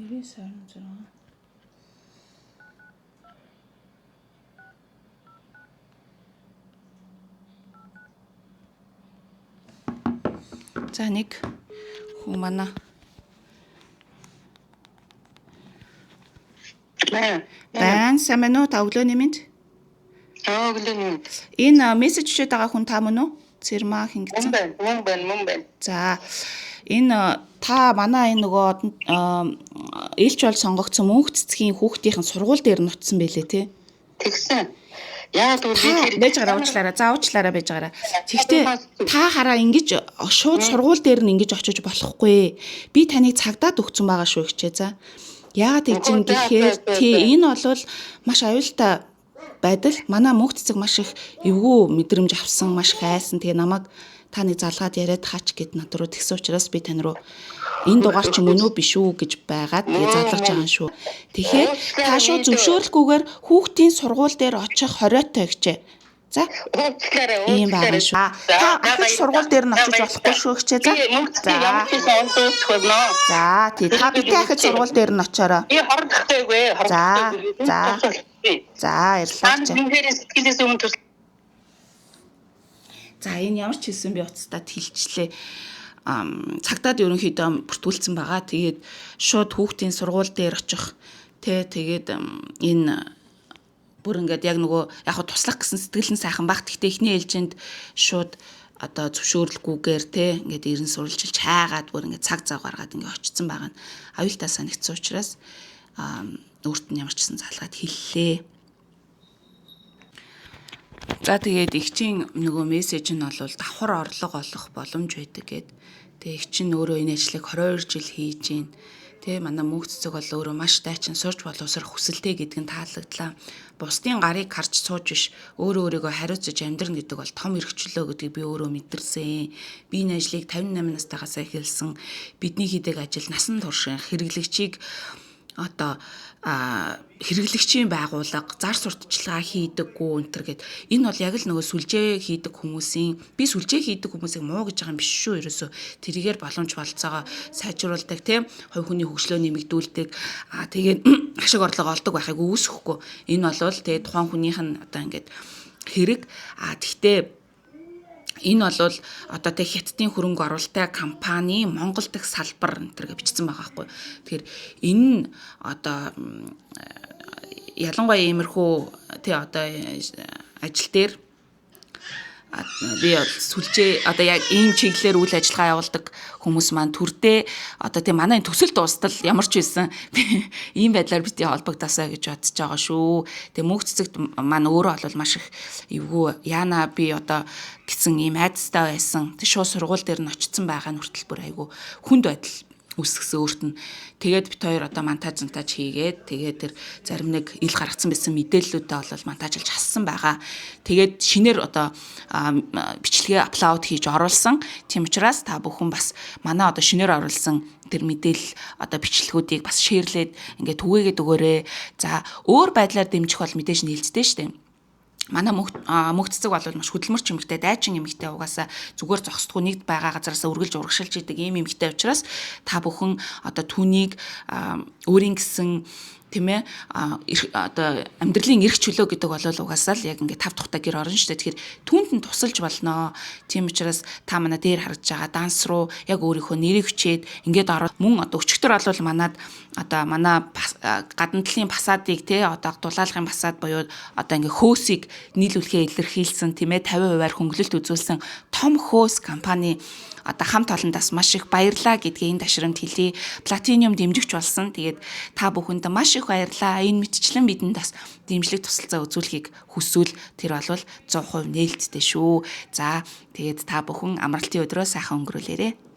96. За нэг хүү манай Байн сайн уу та өглөөний мэнд. Өглөөний мэнд. Энэ мессеж өчөөд байгаа хүн та мөн үү? Цэрмаа хингицэн. Мөн байна. За энэ та манай энэ нөгөө ээлж бол сонгогдсон мөнх цэцгийн хүүхдийн сургууль дээр нутсан байлээ тий. Тэгсэн. Яагаад гэвэл байж гараа уучлаарай. За уучлаарай байж гараа. Тэгтээ та хараа ингэж шууд сургууль дээр нь ингэж очиж болохгүй. Би таныг цагдаад өгсөн байгаа шүү хчээ за. Яагаад гэж юм гэхээр тий энэ бол маш аюултай байдал. Манай мөнх цэцэг маш их эвгүй мэдрэмж авсан, маш их айсан. Тэгээ намайг та нэг залгаад яриад хаач гэд над руу тэгсэн учраас би тань руу энэ дугаар чи мөн үү биш үү гэж байгаад тэгээ задлаж байгаа шүү. Тэгэхээр та шууд зөвшөөрөлгүйгээр хүүхдийн сургууль дээр очих хориотой гэжээ. За. Ийм байгаа шүү. Та ахиж сургууль дээр нь очиж болохгүй шүү гэжээ. За. За, тий та битээ ахиж сургууль дээр нь очоорой. Би хордохтойгүй. За, баярлалаа. Үнээрээ сэтгэлээс өмнө за энэ ямар ч хэлсэн би уцтаад хэлчлээ. Цагдаад ерөнхийдөө бүртгүүлсэн байгаа. Тэгээд шууд хүүхдийн сургууль дээр очих. Тэгээд энэ бүр ингээд яг нөгөө яг хаа туслах гэсэн сэтгэл нь сайхан баг. Гэхдээ эхний ээлжинд шууд одоо зөвшөөрлгүйгээр ингээд ирэн сурвалжилж хайгаад бүр ингээд цаг зав гаргаад ингээд очсон байгаа нь аюултай санагдсан учраас өөрт нь ямар ч гэсэн залгаад хэллээ. За тэгээд игчийн нөгөө мессеж нь бол давхар орлого олох боломж байдаг гэд. Тэгээ игч нь өөрөө энэ ажлыг 22 жил хийж гин. Тэ манай мөнх цэцэг бол өөрөө маш дайчин сурж боловсрох хүсэлтэй гэдг нь таалагдлаа. Бусдын гарыг харж сууж биш өөрийгөө хариуцаж амьдрна гэдэг бол том эрхчлөө гэдгийг би өөрөө мэдэрсэн. Би энэ ажлыг 58 настайгаас эхэлсэн. Бидний хийдэг ажил насан турш хэрэглэгчийг одоо хэрэглэгчийн байгууллага зар сурталчилгаа хийдэггүй өнтер гэд энэ бол яг л нөгөө сүлжээ хийдэг хүмүүсийн би сүлжээ хийдэг хүмүүсийг муу гэж байгаа юм биш шүү ерөөсөө тэрийгээр боломж болцоогоо сайжруулдаг тийм хувь хүний хөгжлөө нэмэгдүүлдэг тэгээд ашиг орлого олдог байхыг үүсэхгүй энэ бол тэгээд тухайн хүнийх нь одоо ингээд хэрэг тэгтээ энэ бол одоо тэг хятадын хөрөнгө оруулалттай компани Монгол дахь салбар энэ бичсэн байгаа байхгүй. Тэгэхээр энэ одоо ялангуяа иймэрхүү тий одоо ажил дээр би сүлжээ одоо яг ийм чиглэлээр үйл ажиллагаа явуулдаг хүмүүс маань төрдөө одоо тийм манай төсөл дуустал ямар ч байсан ийм байдлаар бити холбогдосоо гэж бодож байгаа шүү. Тэгээ мөнх цэцэгт маань өөрөө бол маш их эвгүй яана би одоо гэсэн ийм айдастай байсан. Тэг шууд сургууль дээр нь очсон байгаа нь хүртэл бүр айгүй хүнд байдал үсгсэн өөрт нь. Тэгээд бит хоёр одоо монтаж хийгээд тэгээд тэр зарим нэг ил гаргацсан байсан мэдээллүүдээ бол монтажлж хассан байгаа. Тэгээд шинээр одоо бичлэгээ апплод хийж оруулсан. Тийм учраас та бүхэн бас манай одоо шинээр оруулсан тэр мэдээлэл одоо бичлэгүүдийг бас шеэрлээд ингээд түгээгээд өгөөрэй. За өөр байдлаар дэмжих бол мэдээж нээлттэй шүү дээ. Манай мөнх цэцэг бол маш хөдөлмөрч эмэгтэй дайчин эмэгтэй угаасаа зүгээр зогсдгүй нэгд байгаа газараас үргэлж урагшилж идэг ийм эмэгтэй учраас та бүхэн одоо түүнийг өөрийн гэсэн тийм ээ одоо амьдралын эрх чөлөө гэдэг бол угаасаа л яг ингээд тав тухтай гэр орно шүү дээ. Тэгэхээр түүнд нь тусалж болно. Тийм учраас та манай дээр харж байгаа данс руу яг өөрийнхөө нэрийг хүчээд ингээд ороод мөн одоо өчигдөр бол манад одоо манай гадна талын фасадыг тий одоо дулаалгын фасад буюу одоо ингээд хөөсийг нийлүүлэхээ илэрхийлсэн тийм ээ 50%-аар хөнгөлөлт үзүүлсэн том хөөс компани одоо хамт олондоос маш их баярлаа гэдгийг энэ ташрамд хэлье. Платинум дэмжигч болсон. Тэгээд та бүхэнд маш их баярлаа. Энэ мэтчлэн бидэнд бас дэмжлэг тусалцаа үзүүлэхийг хүсвэл тэр бол 100% нээлттэй шүү. За тэгээд та бүхэн амралтын өдрөө сайхан өнгөрүүлээрэй.